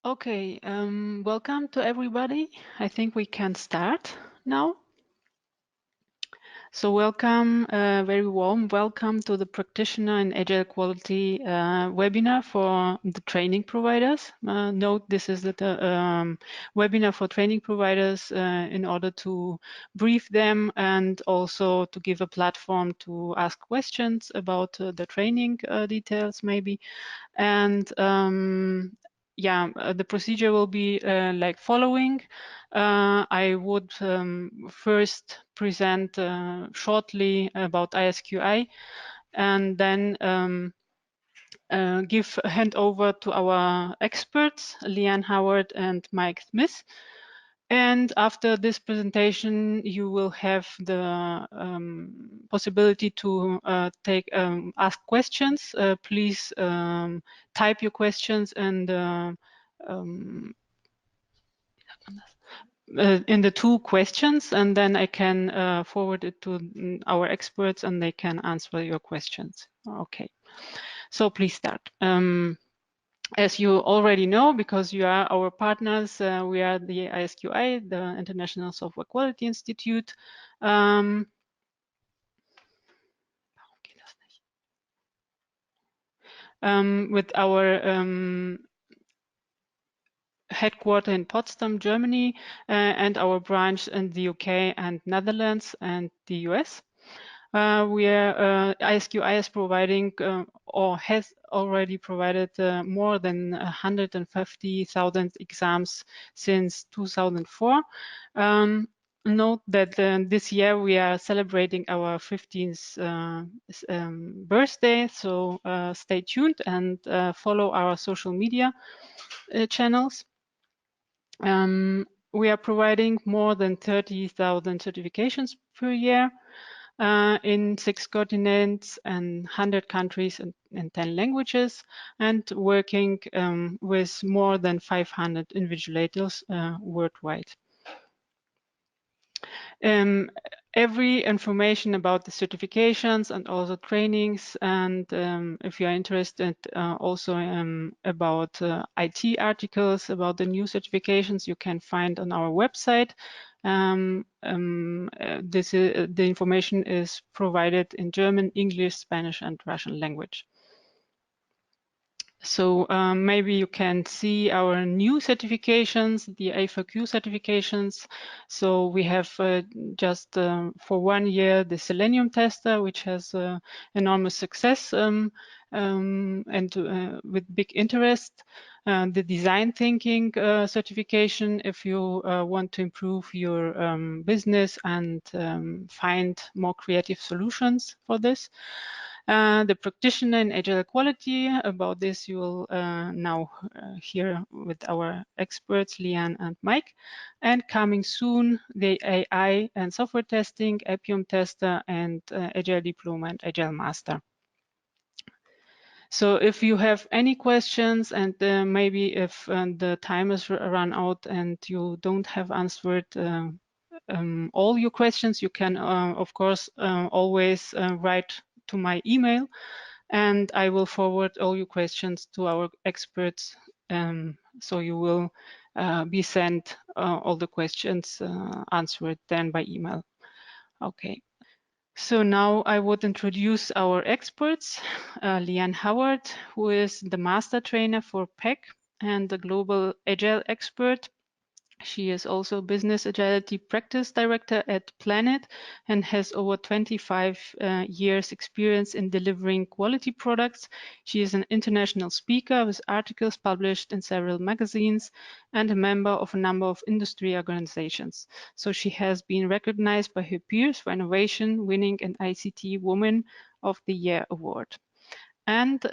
Okay, welcome to everybody. I think we can start now. So welcome, very warm welcome to the Practitioner and Agile Quality webinar for the training providers. Note this is the webinar for training providers in order to brief them and also to give a platform to ask questions about the training details maybe. And yeah, the procedure will be like following. I would first present shortly about iSQI and then give a hand over to our experts, Leanne Howard and Mike Smith. And after this presentation, you will have the possibility to ask questions. Please type your questions and in the two questions, and then I can forward it to our experts and they can answer your questions. Okay, so please start. As you already know, because you are our partners, we are the iSQI, the International Software Quality Institute. With our headquarter in Potsdam, Germany, and our branch in the UK and Netherlands and the US. iSQI is providing or has already provided more than 150,000 exams since 2004. Note that this year we are celebrating our 15th birthday, so stay tuned and follow our social media channels. We are providing more than 30,000 certifications per year in 6 continents and 100 countries and 10 languages, and working with more than 500 invigilators worldwide. Every information about the certifications and also trainings, and if you are interested also about IT articles about the new certifications, you can find on our website. The information is provided in German, English, Spanish, and Russian language. So maybe you can see our new certifications, the A4Q certifications. So we have just for 1 year the Selenium tester, which has enormous success and with big interest. The design thinking certification, if you want to improve your business and find more creative solutions for this. The Practitioner in Agile Quality, about this you will now hear with our experts, Leanne and Mike. And coming soon, the AI and software testing, Appium tester, and Agile Diploma and Agile Master. So if you have any questions and maybe if the time is run out and you don't have answered all your questions, you can of course always write to my email, and I will forward all your questions to our experts. So you will be sent all the questions answered then by email. Okay. So now I would introduce our experts, Leanne Howard, who is the master trainer for PEC and the global Agile expert. She is also Business Agility Practice Director at Planit and has over 25 years experience in delivering quality products. She is an international speaker with articles published in several magazines and a member of a number of industry organizations. So she has been recognized by her peers for innovation, winning an ICT Woman of the Year award. And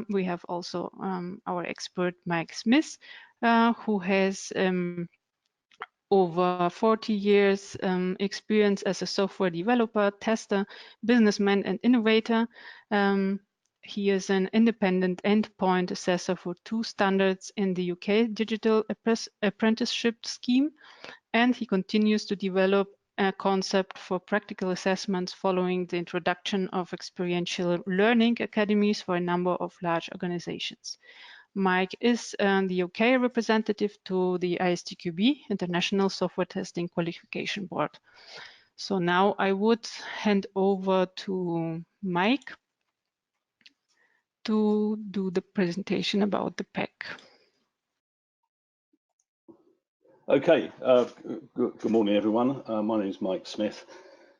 we have also our expert, Mike Smith, who has over 40 years experience as a software developer, tester, businessman, and innovator. He is an independent endpoint assessor for 2 standards in the UK digital apprenticeship scheme, and he continues to develop a concept for practical assessments following the introduction of experiential learning academies for a number of large organizations. Mike is the UK representative to the ISTQB, International Software Testing Qualification Board. So now I would hand over to Mike to do the presentation about the PEC. Okay, good morning everyone. My name is Mike Smith,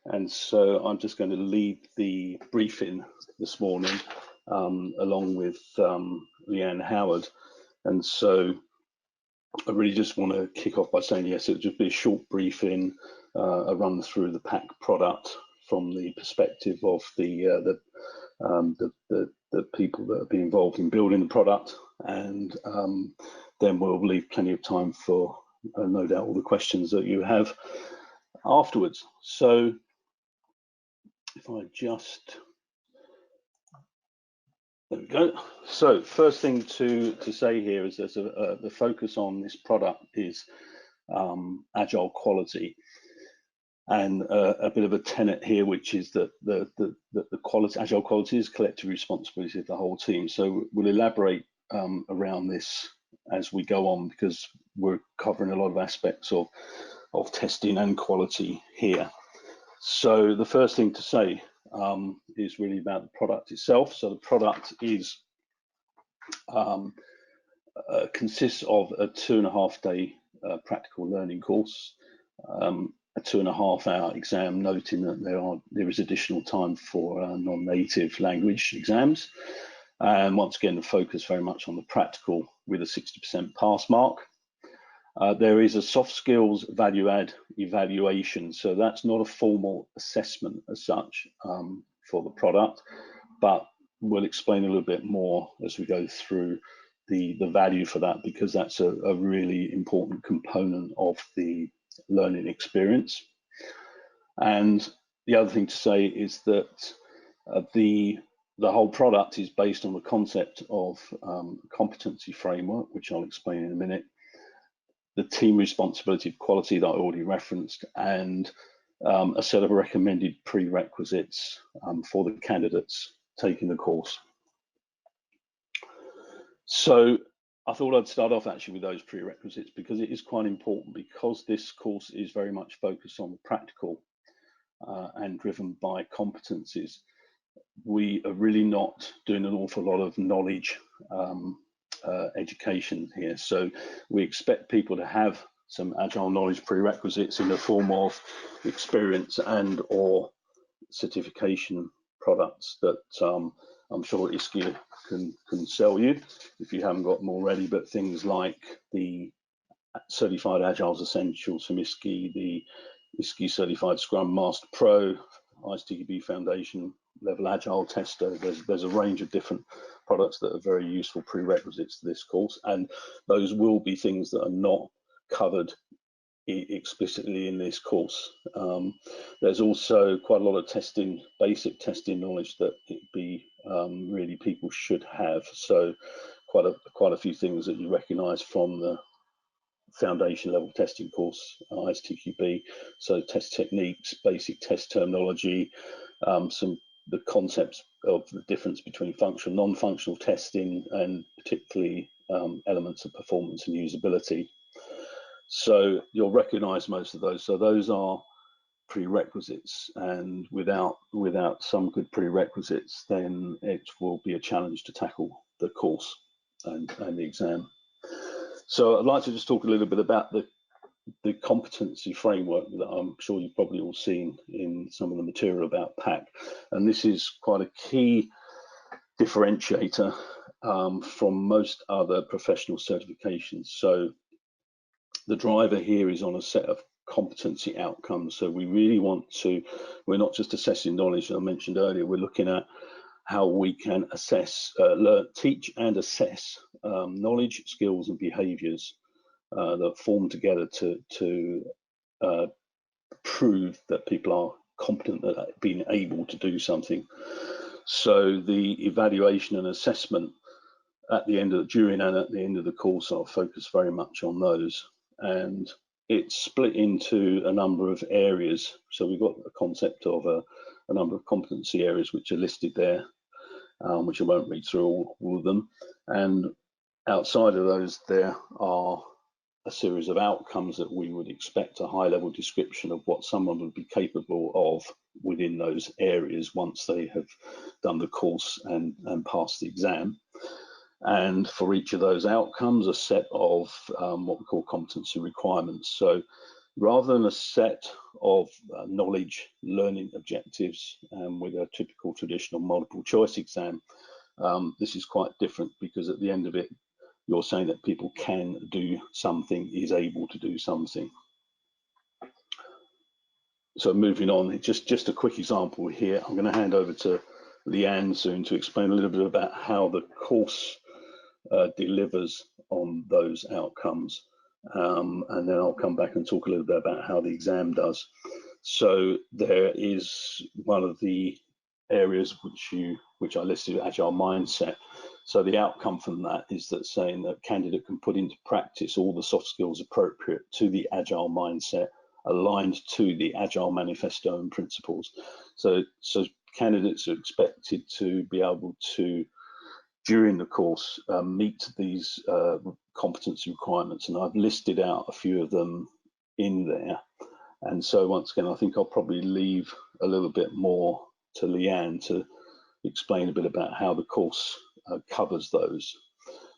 and so I'm just going to lead the briefing this morning along with Leanne Howard. And so I really just want to kick off by saying, yes, it would just be a short briefing, a run through the PAC product from the perspective of the people that have been involved in building the product, and then we'll leave plenty of time for no doubt all the questions that you have afterwards. So if I just, there we go. So first thing to say here is there's the focus on this product is Agile Quality, and a bit of a tenet here, which is that the quality, Agile Quality is collective responsibility of the whole team. So we'll elaborate around this as we go on, because we're covering a lot of aspects of testing and quality here. So the first thing to say is really about the product itself. So the product is consists of a 2.5-day practical learning course, a 2.5-hour exam, noting that there is additional time for non-native language exams. And once again, the focus very much on the practical with a 60% pass mark. There is a soft skills value add evaluation. So that's not a formal assessment as such for the product, but we'll explain a little bit more as we go through the value for that, because that's a really important component of the learning experience. And the other thing to say is that the whole product is based on the concept of Competency Framework, which I'll explain in a minute, the team responsibility of quality that I already referenced, and a set of recommended prerequisites for the candidates taking the course. So I thought I'd start off actually with those prerequisites, because it is quite important, because this course is very much focused on the practical and driven by competencies. We are really not doing an awful lot of knowledge education here. So we expect people to have some agile knowledge prerequisites in the form of experience and or certification products that I'm sure iSQI can sell you if you haven't got them already, but things like the Certified Agile's Essentials from iSQI, the iSQI Certified Scrum Master Pro, ISTQB Foundation Level Agile Tester. There's a range of different products that are very useful prerequisites to this course, and those will be things that are not covered explicitly in this course. There's also quite a lot of testing, basic testing knowledge that really people should have. So quite a few things that you recognise from the foundation level testing course, ISTQB. So test techniques, basic test terminology, the concepts of the difference between functional, non-functional testing, and particularly elements of performance and usability. So you'll recognize most of those. So those are prerequisites, and without some good prerequisites, then it will be a challenge to tackle the course and the exam. So I'd like to just talk a little bit about the competency framework that I'm sure you've probably all seen in some of the material about PAC. And this is quite a key differentiator from most other professional certifications. So the driver here is on a set of competency outcomes. So we really want to, we're not just assessing knowledge, as I mentioned earlier, we're looking at how we can assess, teach and assess knowledge, skills and behaviors that form together to prove that people are competent at being able to do something. So the evaluation and assessment at the end of during and at the end of the course, I'll focus very much on those. And it's split into a number of areas. So we've got a concept of a number of competency areas which are listed there, which I won't read through all of them. And outside of those, there are a series of outcomes that we would expect a high-level description of what someone would be capable of within those areas once they have done the course and passed the exam. And for each of those outcomes, a set of what we call competency requirements. So rather than a set of knowledge learning objectives with a typical traditional multiple choice exam, this is quite different, because at the end of it, you're saying that people can do something, is able to do something. So moving on, just a quick example here. I'm going to hand over to Leanne soon to explain a little bit about how the course delivers on those outcomes. And then I'll come back and talk a little bit about how the exam does. So there is one of the areas which I listed, Agile Mindset. So the outcome from that is that saying that candidate can put into practice all the soft skills appropriate to the Agile Mindset, aligned to the Agile Manifesto and principles. So candidates are expected to be able to, during the course, meet these competency requirements, and I've listed out a few of them in there. And so once again, I think I'll probably leave a little bit more to Leanne to explain a bit about how the course covers those.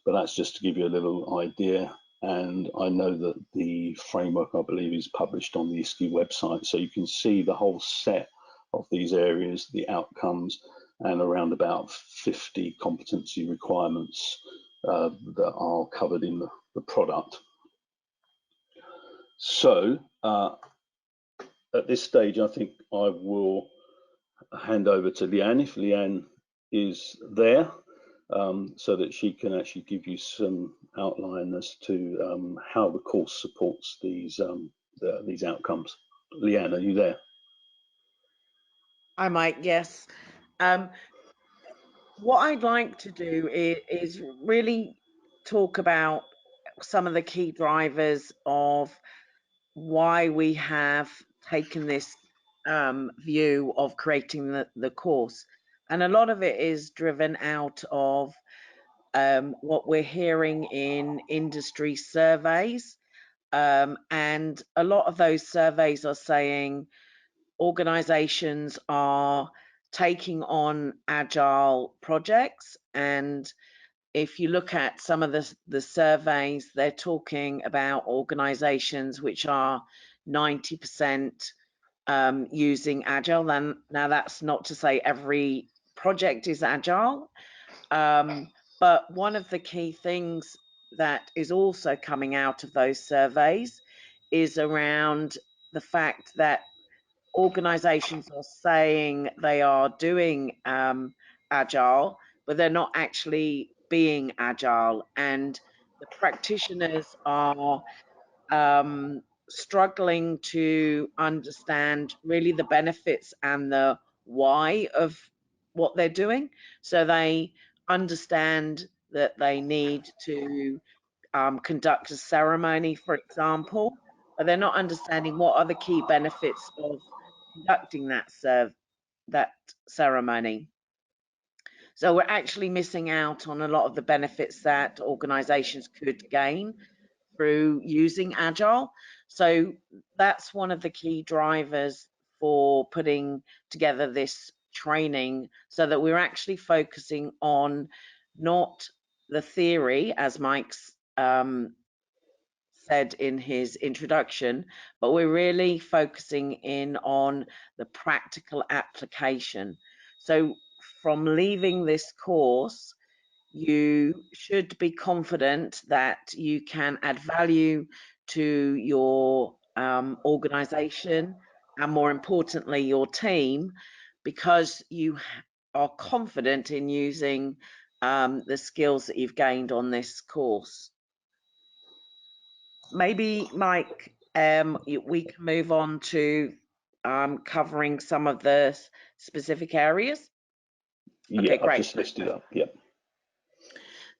But that's just to give you a little idea. And I know that the framework, I believe, is published on the iSQI website, so you can see the whole set of these areas, the outcomes, and around about 50 competency requirements that are covered in the product. So at this stage, I think I will hand over to Leanne, if Leanne is there, so that she can actually give you some outline as to how the course supports these outcomes. Leanne, are you there? Hi, Mike. Yes. What I'd like to do is really talk about some of the key drivers of why we have taken this view of creating the course. And a lot of it is driven out of what we're hearing in industry surveys. And a lot of those surveys are saying organizations are taking on agile projects, and if you look at some of the surveys, they're talking about organizations which are 90% using agile. Then now that's not to say every project is agile, but one of the key things that is also coming out of those surveys is around the fact that organizations are saying they are doing agile, but they're not actually being agile, and the practitioners are struggling to understand really the benefits and the why of what they're doing. So they understand that they need to conduct a ceremony, for example, but they're not understanding what are the key benefits of conducting that ceremony. So we're actually missing out on a lot of the benefits that organizations could gain through using Agile. So that's one of the key drivers for putting together this training, so that we're actually focusing on not the theory, as Mike's said in his introduction, but we're really focusing in on the practical application. So from leaving this course, you should be confident that you can add value to your organization, and more importantly, your team, because you are confident in using the skills that you've gained on this course. Maybe, Mike, we can move on to covering some of the specific areas. Yeah, okay, great. I've just listed up. Yep.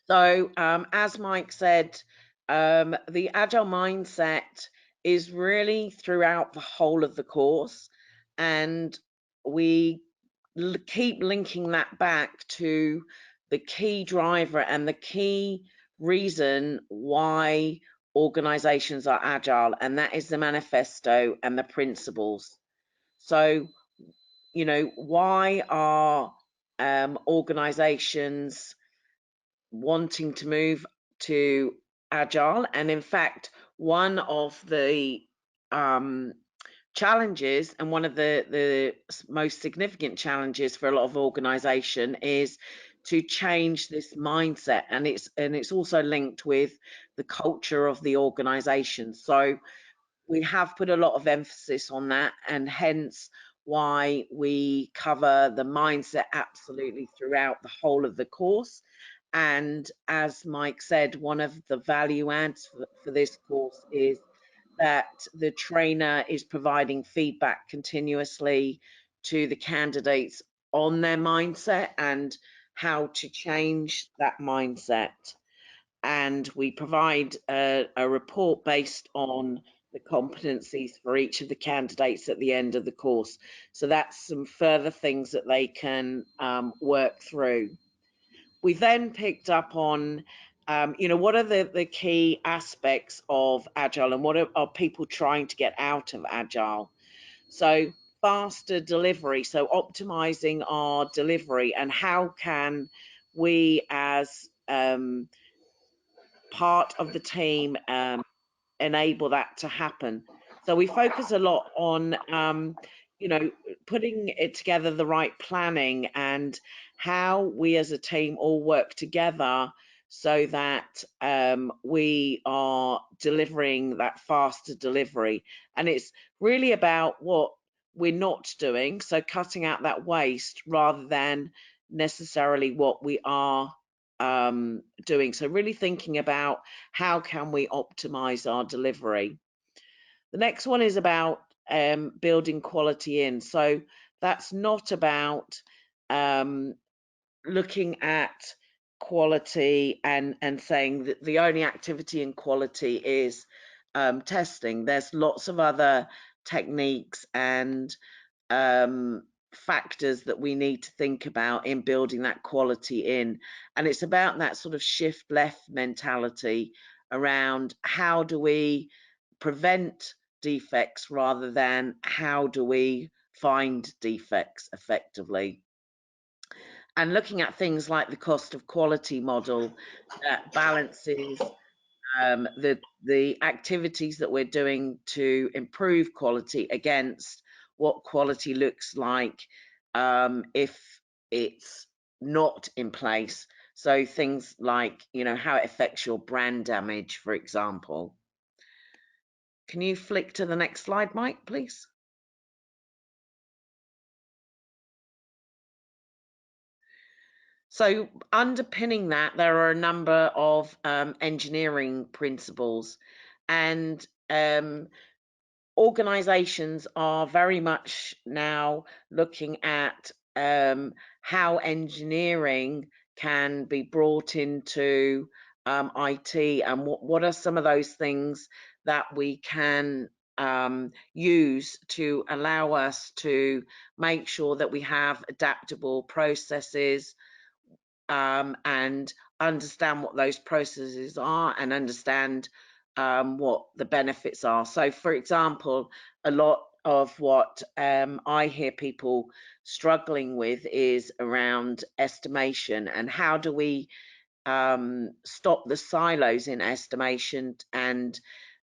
So as Mike said, the Agile Mindset is really throughout the whole of the course, and we keep linking that back to the key driver and the key reason why organizations are agile, and that is the manifesto and the principles. So, you know, why are organizations wanting to move to agile? And in fact, one of the challenges, and one of the most significant challenges for a lot of organization, is to change this mindset, and it's also linked with the culture of the organization. So we have put a lot of emphasis on that, and hence why we cover the mindset absolutely throughout the whole of the course. And as Mike said, one of the value adds for this course is that the trainer is providing feedback continuously to the candidates on their mindset and how to change that mindset. And we provide a report based on the competencies for each of the candidates at the end of the course. So that's some further things that they can work through. We then picked up on, you know, what are the key aspects of Agile, and what are people trying to get out of Agile? So faster delivery, so optimizing our delivery, and how can we as part of the team enable that to happen. So we focus a lot on, you know, putting it together, the right planning, and how we as a team all work together so that we are delivering that faster delivery. And it's really about what we're not doing, so cutting out that waste rather than necessarily what we are doing. So really thinking about how can we optimize our delivery. The next one is about building quality in. So that's not about looking at quality and saying that the only activity in quality is testing. There's lots of other techniques and factors that we need to think about in building that quality in. And it's about that sort of shift left mentality around how do we prevent defects rather than how do we find defects effectively. And looking at things like the cost of quality model that balances the activities that we're doing to improve quality against what quality looks like if it's not in place. So things like, you know, how it affects your brand damage, for example. Can you flick to the next slide, Mike, please? So underpinning that, there are a number of engineering principles, and organizations are very much now looking at how engineering can be brought into IT, and what are some of those things that we can use to allow us to make sure that we have adaptable processes and understand what those processes are and understand what the benefits are. So, for example, a lot of what I hear people struggling with is around estimation, and how do we stop the silos in estimation and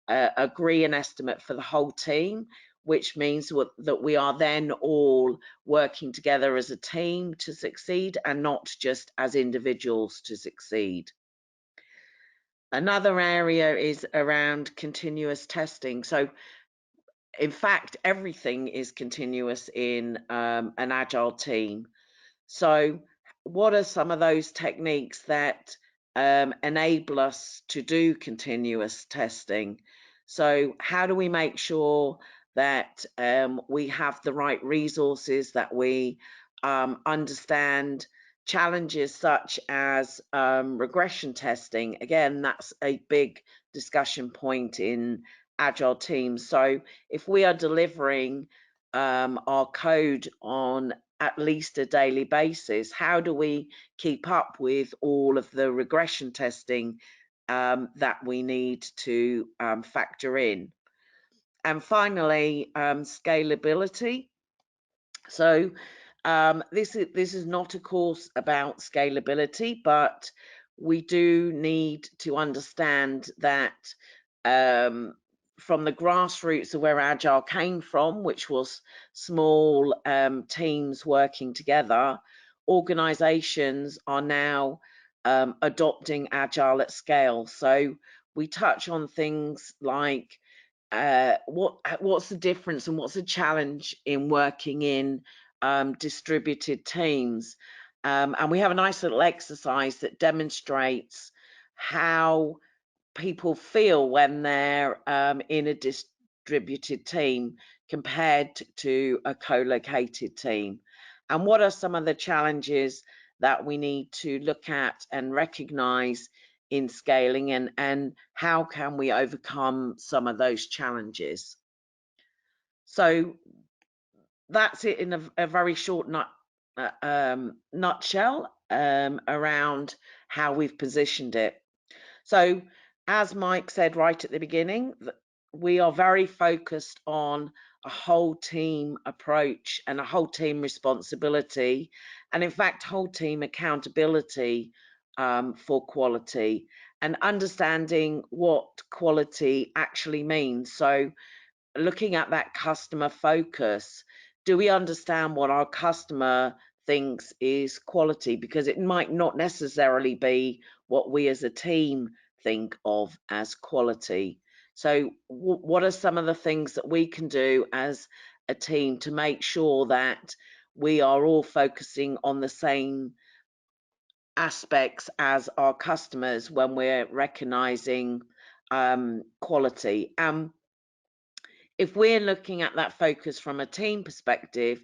agree an estimate for the whole team, which means that we are then all working together as a team to succeed and not just as individuals to succeed. Another area is around continuous testing. So in fact, everything is continuous in an agile team. So what are some of those techniques that enable us to do continuous testing? So how do we make sure that we have the right resources, that we understand challenges such as regression testing? Again, that's a big discussion point in agile teams. So if we are delivering our code on at least a daily basis, how do we keep up with all of the regression testing that we need to factor in. And finally, scalability. So this is not a course about scalability, but we do need to understand that from the grassroots of where Agile came from, which was small teams working together, organizations are now adopting Agile at scale. So we touch on things like what's the difference and what's the challenge in working in distributed teams, and we have a nice little exercise that demonstrates how people feel when they're in a distributed team compared to a co-located team, and what are some of the challenges that we need to look at and recognize in scaling, and how can we overcome some of those challenges. So that's it in a very short nutshell around how we've positioned it. So as Mike said right at the beginning, we are very focused on a whole team approach and a whole team responsibility, and in fact whole team accountability for quality, and understanding what quality actually means. So looking at that customer focus, do we understand what our customer thinks is quality? Because it might not necessarily be what we as a team think of as quality. So what are some of the things that we can do as a team to make sure that we are all focusing on the same aspects as our customers when we're recognizing quality? If we're looking at that focus from a team perspective,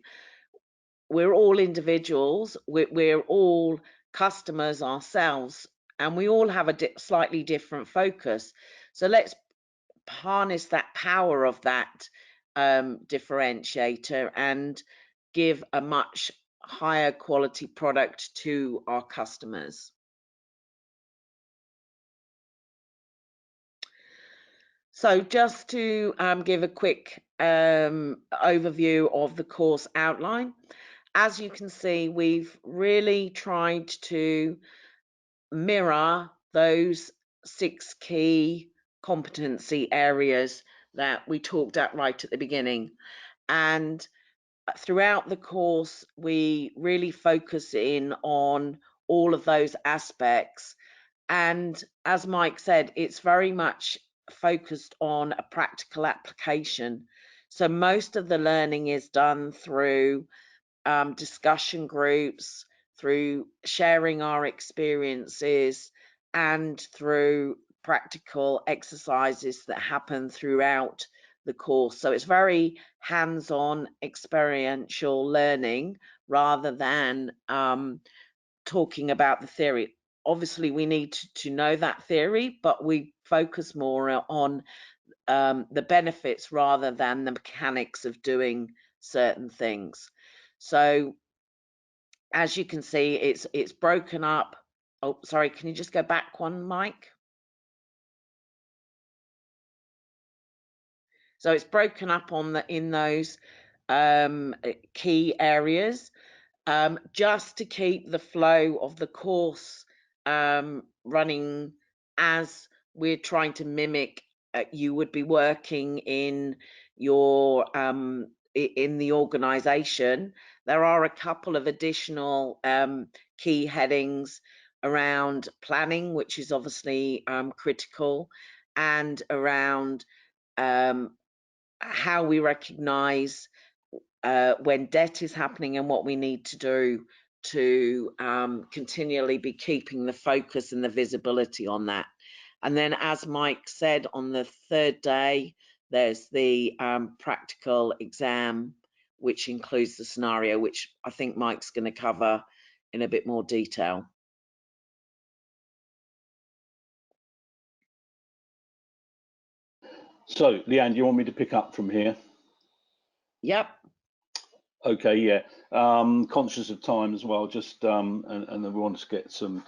we're all individuals, we're all customers ourselves, and we all have a slightly different focus. So let's harness that power of that differentiator and give a much higher quality product to our customers. So just to give a quick overview of the course outline, as you can see, we've really tried to mirror those 6 key competency areas that we talked at right at the beginning. And throughout the course, we really focus in on all of those aspects. And as Mike said, it's very much focused on a practical application. So most of the learning is done through discussion groups, through sharing our experiences, and through practical exercises that happen throughout the course. So it's very hands-on experiential learning rather than talking about the theory. Obviously, we need to know that theory, but we focus more on the benefits rather than the mechanics of doing certain things. So as you can see, it's broken up. Oh, sorry, can you just go back one, Mike? So it's broken up in those key areas, just to keep the flow of the course running as we're trying to mimic. You would be working in your in the organization. There are a couple of additional key headings around planning, which is obviously critical, and around how we recognize when debt is happening and what we need to do to continually be keeping the focus and the visibility on that. And then, as Mike said, on the 3rd day, there's the practical exam, which includes the scenario, which I think Mike's going to cover in a bit more detail. So, Leanne, do you want me to pick up from here? Yep. Okay, yeah. Conscious of time as well, just and then we want to get some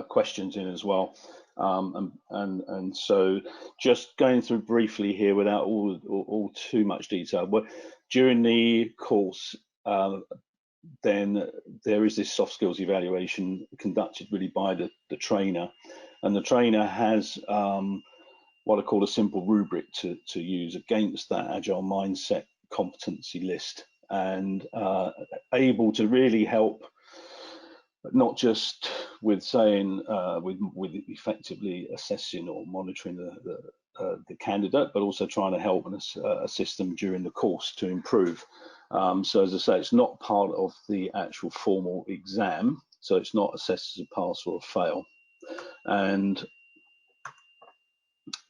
questions in as well. And so just going through briefly here without all too much detail, but during the course, then there is this soft skills evaluation conducted really by the trainer, and the trainer has what I call a simple rubric to use against that Agile Mindset competency list, and able to really help, not just with saying with effectively assessing or monitoring the candidate, but also trying to help and assist them during the course to improve. So as I say, it's not part of the actual formal exam, so it's not assessed as a pass or a fail. And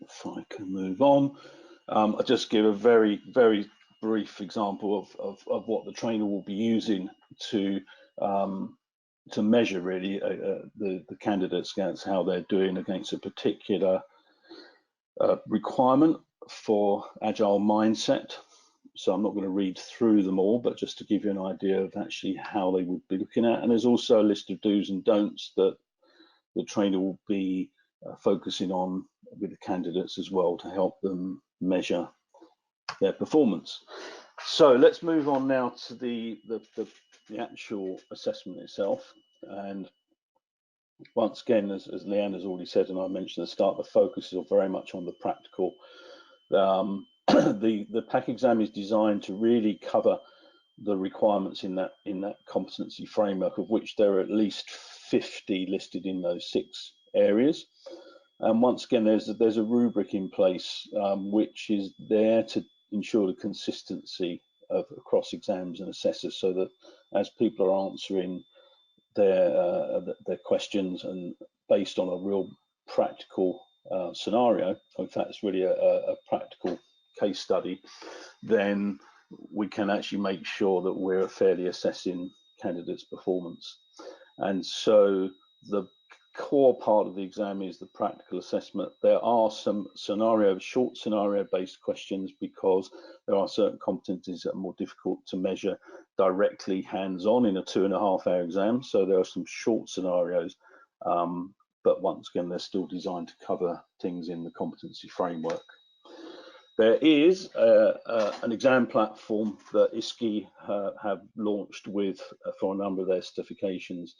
if I can move on, I'll just give a very brief example of what the trainer will be using to measure really the candidates against how they're doing against a particular requirement for Agile Mindset. So I'm not going to read through them all, but just to give you an idea of actually how they would be looking at. And there's also a list of do's and don'ts that the trainer will be focusing on with the candidates as well to help them measure their performance. So let's move on now to the actual assessment itself. And once again, as Leanne has already said, and I mentioned at the start, the focus is very much on the practical. The PAC exam is designed to really cover the requirements in that competency framework, of which there are at least 50 listed in those 6 areas. And once again, there's a rubric in place which is there to ensure the consistency across exams and assessors, so that as people are answering their questions and based on a real practical scenario, in fact it's really a practical case study, then we can actually make sure that we're fairly assessing candidates' performance. And so the core part of the exam is the practical assessment. There are some short scenario-based questions, because there are certain competencies that are more difficult to measure directly hands-on in a 2.5-hour exam. So there are some short scenarios, but once again, they're still designed to cover things in the competency framework. There is an exam platform that ICT have launched for a number of their certifications,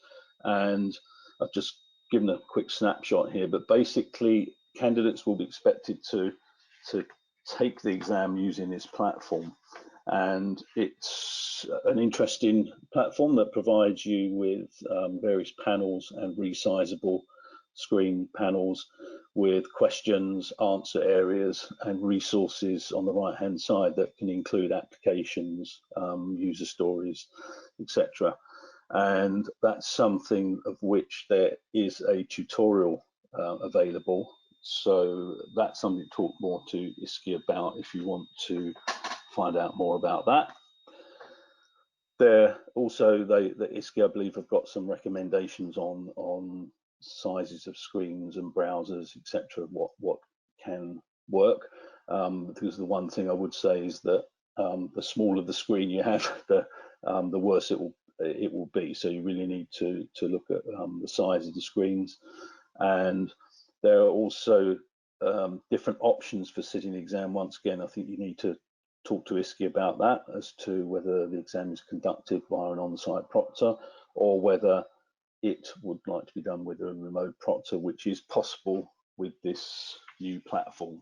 and I've just given a quick snapshot here, but basically candidates will be expected to take the exam using this platform, and it's an interesting platform that provides you with various panels and resizable screen panels with questions, answer areas, and resources on the right hand side that can include applications, user stories, etc. And that's something of which there is a tutorial available. So that's something to talk more to ICT about if you want to find out more about that. There also, the ICT, I believe, have got some recommendations on sizes of screens and browsers, etc. What can work. Because the one thing I would say is that the smaller the screen you have, the worse it will be. So you really need to look at the size of the screens. And there are also different options for sitting the exam. Once again, I think you need to talk to ICT about that, as to whether the exam is conducted via an on-site proctor or whether it would like to be done with a remote proctor, which is possible with this new platform.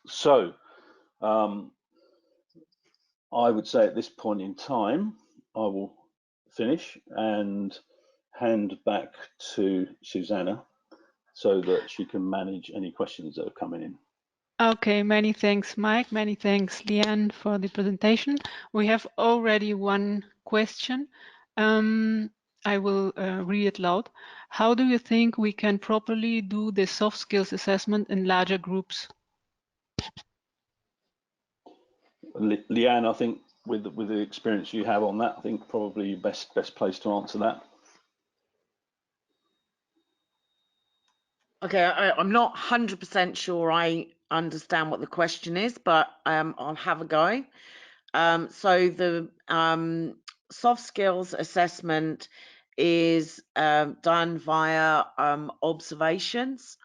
So I would say at this point in time, I will finish and hand back to Susanna so that she can manage any questions that are coming in. Okay, many thanks, Mike. Many thanks, Leanne, for the presentation. We have already one question. I will read it loud. How do you think we can properly do the soft skills assessment in larger groups? Leanne, I think with the experience you have on that, I think probably best place to answer that. Okay, I'm not 100% sure I understand what the question is, but I'll have a go. So the soft skills assessment is done via observations.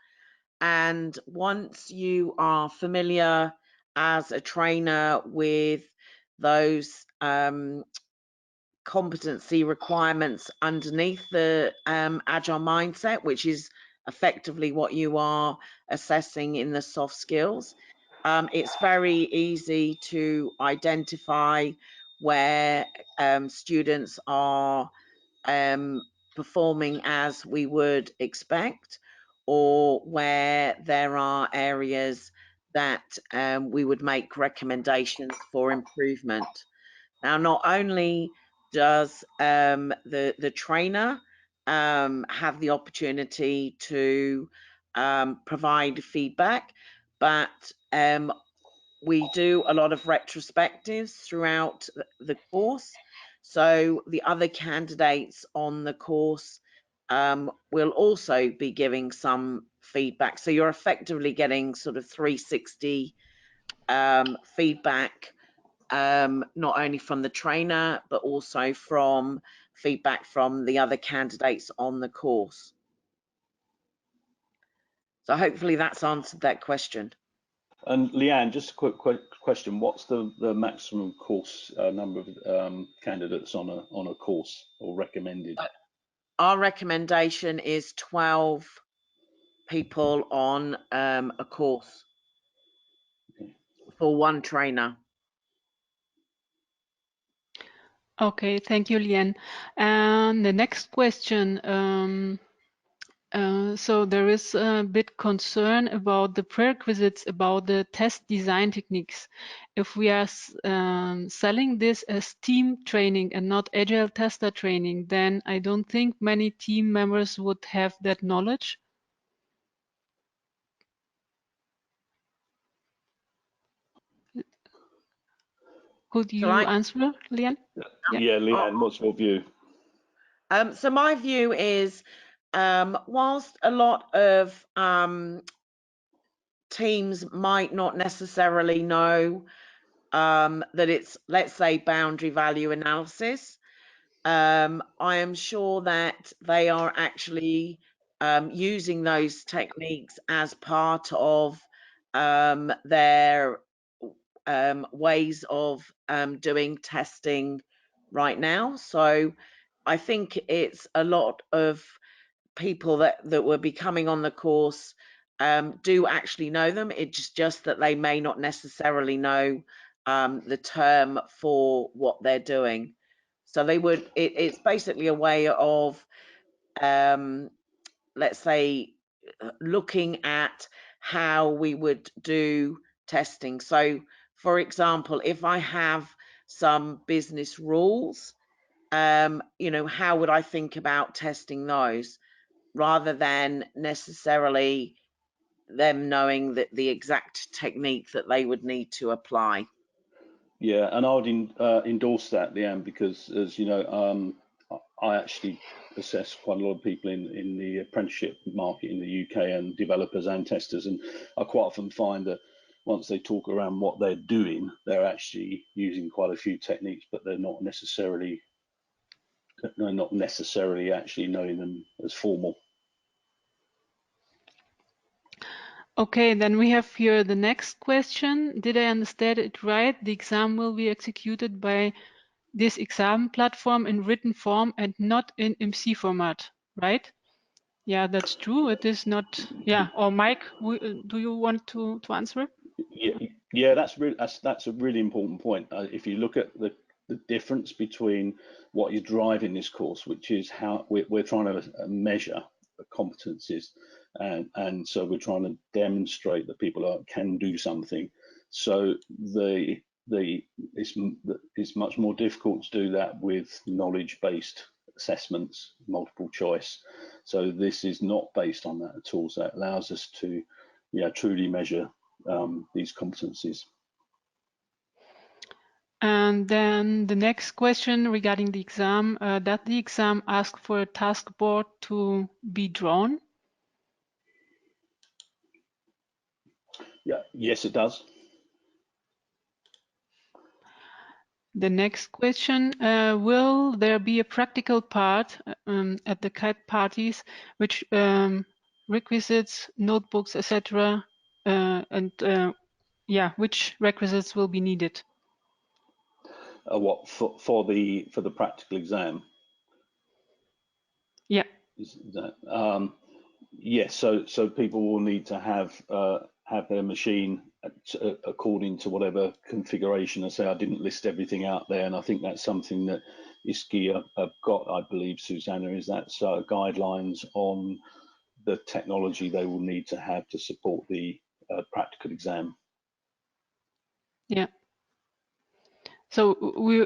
And once you are familiar as a trainer with those competency requirements underneath the Agile Mindset, which is effectively what you are assessing in the soft skills, it's very easy to identify where students are performing as we would expect, or where there are areas that we would make recommendations for improvement. Now, not only does the trainer have the opportunity to provide feedback, but we do a lot of retrospectives throughout the course. So the other candidates on the course will also be giving some feedback. So you're effectively getting sort of 360 feedback, not only from the trainer, but also from feedback from the other candidates on the course. So hopefully that's answered that question. And Leanne, just a quick question: what's the maximum course number of candidates on a course, or recommended? Our recommendation is 12 people on a course for one trainer. Okay, thank you, Leanne. And the next question. So there is a bit concern about the prerequisites, about the test design techniques. If we are selling this as team training and not agile tester training, then I don't think many team members would have that knowledge. Could you answer, Leanne? Yeah, Leanne, what's your view? So my view is, whilst a lot of teams might not necessarily know that it's, let's say, boundary value analysis, I am sure that they are actually using those techniques as part of their ways of doing testing right now. So I think it's a lot of people that will be coming on the course do actually know them. It's just that they may not necessarily know the term for what they're doing. So they would, it's basically a way of, let's say, looking at how we would do testing. So, for example, if I have some business rules, you know, how would I think about testing those, rather than necessarily them knowing that the exact technique that they would need to apply. Yeah, and I would endorse that, Leanne, because, as you know, I actually assess quite a lot of people in the apprenticeship market in the UK, and developers and testers, and I quite often find that once they talk around what they're doing, they're actually using quite a few techniques, but they're not necessarily actually knowing them as formal. Okay, then we have here the next question. Did I understand it right? The exam will be executed by this exam platform in written form and not in MC format, right? Yeah, that's true. It is not. Yeah. Or Mike, do you want to answer? Yeah, that's a really important point. If you look at the difference between what is driving this course, which is how we're trying to measure competencies, and so we're trying to demonstrate that people can do something. So it's much more difficult to do that with knowledge-based assessments, multiple choice. So this is not based on that at all. So it allows us to, truly measure these competencies. And then the next question regarding the exam, does the exam ask for a task board to be drawn? Yeah, yes, it does. The next question, will there be a practical part at the CAT parties, which requisites, notebooks, etc., and yeah, which requisites will be needed? What for the practical exam? Yeah. Is that yes? So people will need to have their machine according to whatever configuration. I say I didn't list everything out there, and I think that's something that iSQI have got. I believe, Susanna, is that guidelines on the technology they will need to have to support the practical exam. Yeah. So we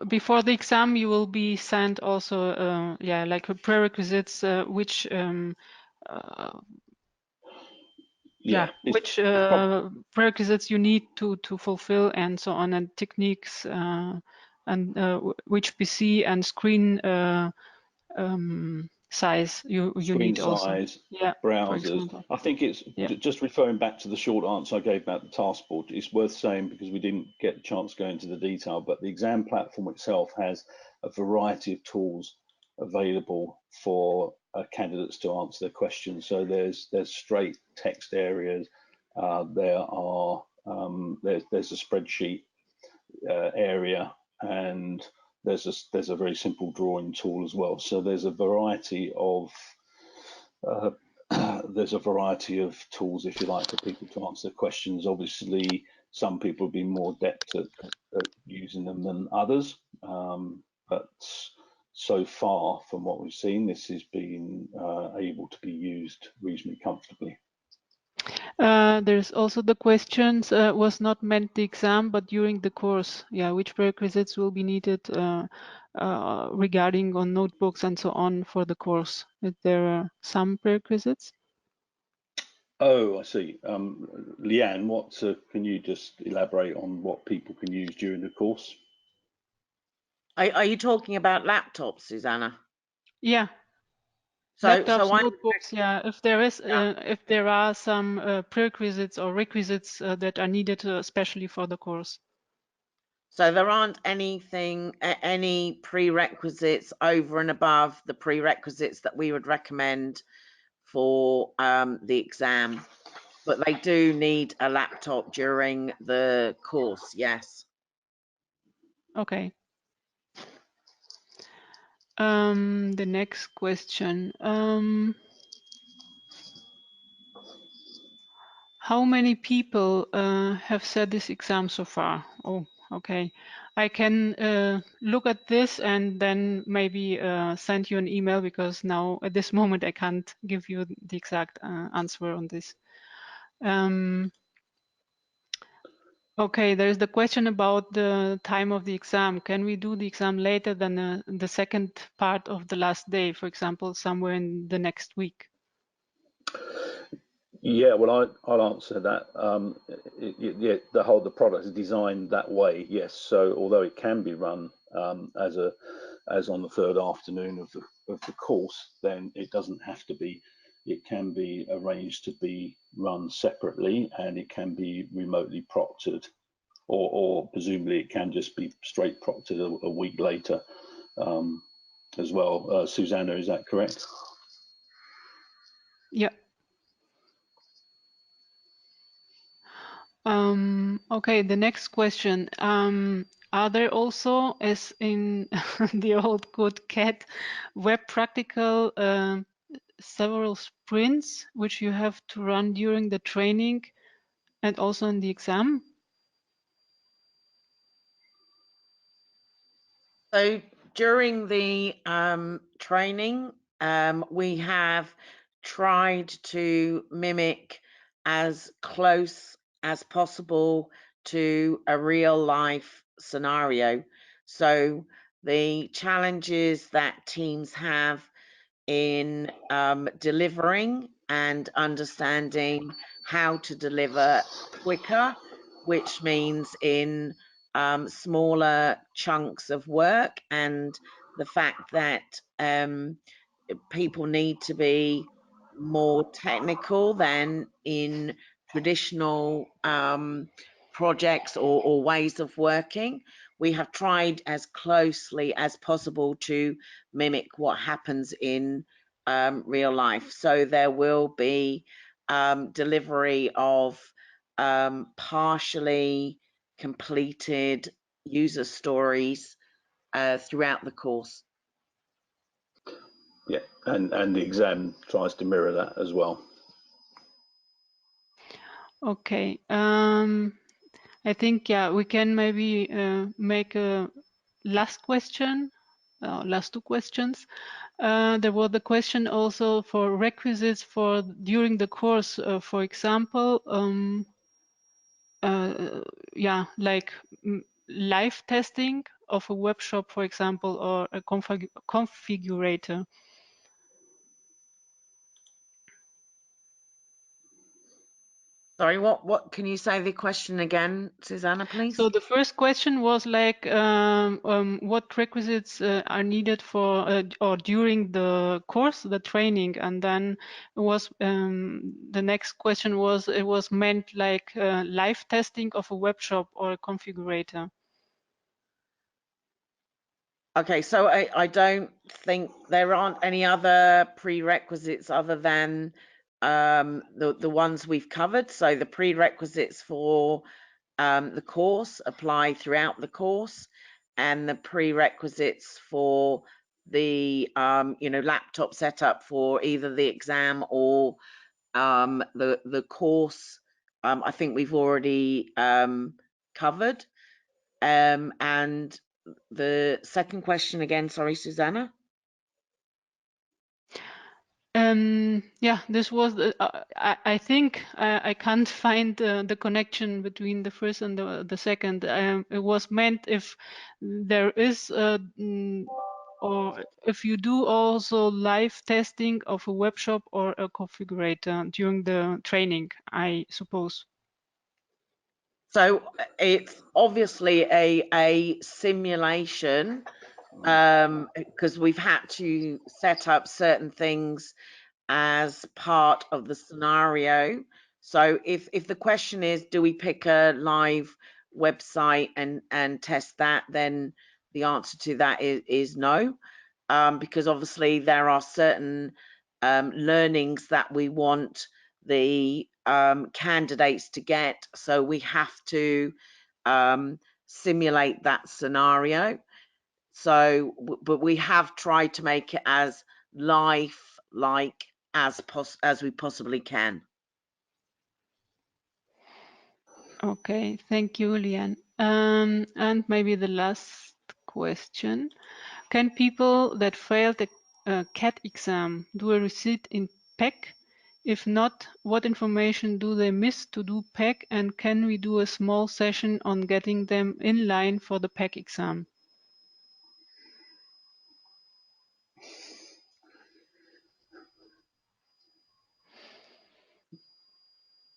before the exam, you will be sent also, yeah, like a prerequisites, which yeah, which prerequisites you need to fulfill and so on, and techniques and which PC and screen size you need also. Size, Yeah, browsers. I think it's just referring back to the short answer I gave about the task board. It's worth saying, because we didn't get a chance to go into the detail, but the exam platform itself has a variety of tools available for candidates to answer their questions. So there's straight text areas. There's a spreadsheet area, and there's a very simple drawing tool as well. So there's a variety of tools, if you like, for people to answer questions. Obviously, some people will be more adept at using them than others, but so far, from what we've seen, this has been able to be used reasonably comfortably. There's also the questions, was not meant the exam, but during the course. Yeah, which prerequisites will be needed regarding on notebooks and so on for the course? If there are some prerequisites? Oh, I see. Leanne, what can you just elaborate on what people can use during the course? Are you talking about laptops, Susanna? Yeah. Laptops, notebooks, yeah. If there is, if there are some prerequisites or requisites that are needed, especially for the course. So there aren't any prerequisites over and above the prerequisites that we would recommend for the exam, but they do need a laptop during the course, yes. Okay. The next question. How many people have said this exam so far? Oh, okay. I can look at this and then maybe send you an email, because now at this moment I can't give you the exact answer on this. Okay, there's the question about the time of the exam. Can we do the exam later than the second part of the last day, for example, somewhere in the next week? Yeah, well, I'll answer that. The product is designed that way, yes. So although it can be run as on the third afternoon of the course, then it doesn't have to be. It can be arranged to be run separately, and it can be remotely proctored, or presumably it can just be straight proctored a week later as well. Susanna, is that correct? Yeah. Okay, the next question. Are there also, as in the old good CAT, web practical several sprints which you have to run during the training and also in the exam? So during the training, we have tried to mimic as close as possible to a real life scenario. So the challenges that teams have in delivering and understanding how to deliver quicker, which means in smaller chunks of work, and the fact that people need to be more technical than in traditional projects or ways of working. we have tried as closely as possible to mimic what happens in real life. So there will be delivery of partially completed user stories throughout the course. Yeah, and the exam tries to mirror that as well. Okay. I think, yeah, we can maybe make a last question, last two questions. There was the question also for requisites for during the course, for example, yeah, like live testing of a web shop, for example, or a configurator. Sorry, what can you say the question again, Susanna, please? So the first question was like, what requisites are needed for or during the course, the training, and then it was the next question was it was meant like live testing of a web shop or a configurator. Okay, so I don't think there aren't any other prerequisites other than the ones we've covered. So the prerequisites for the course apply throughout the course, and the prerequisites for the laptop setup for either the exam or the course, I think we've already covered. And the second question again, sorry, Susanna. Yeah, this was I think I can't find the connection between the first and the second. It was meant if there is or if you do also live testing of a web shop or a configurator during the training, I suppose. So it's obviously a simulation because we've had to set up certain things as part of the scenario. So if the question is, do we pick a live website and test that, then the answer to that is no, because obviously there are certain learnings that we want the candidates to get. So we have to simulate that scenario. So, but we have tried to make it as life-like as we possibly can. Okay, thank you, Leanne. And maybe the last question. Can people that failed a CAT exam do a receipt in PEC? If not, what information do they miss to do PEC, and can we do a small session on getting them in line for the PEC exam?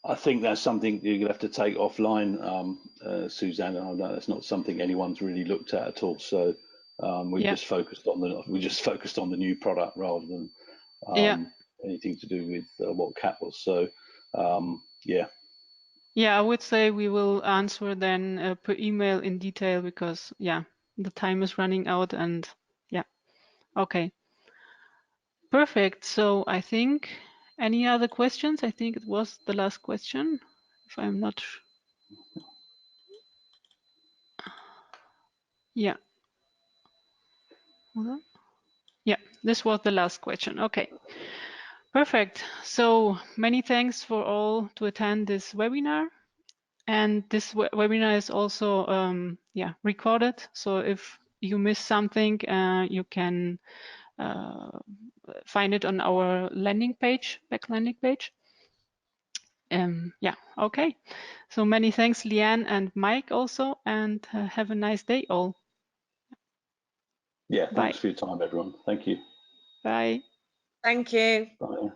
I think that's something you're gonna have to take offline, Susanna. I know that's not something anyone's really looked at all. So we've just focused on the new product rather than anything to do with what CAT was. So yeah. Yeah, I would say we will answer then per email in detail because the time is running out and okay. Perfect. So I think any other questions? I think it was the last question, if I'm not. Yeah. Hold on. Yeah, this was the last question. Okay. Perfect. So many thanks for all to attend this webinar. And this webinar is also recorded. So if you miss something, you can find it on our landing page, back landing page. Okay. So many thanks, Leanne and Mike also, and have a nice day all. Yeah, thanks for your time, everyone. Thank you. Bye. Thank you. Bye.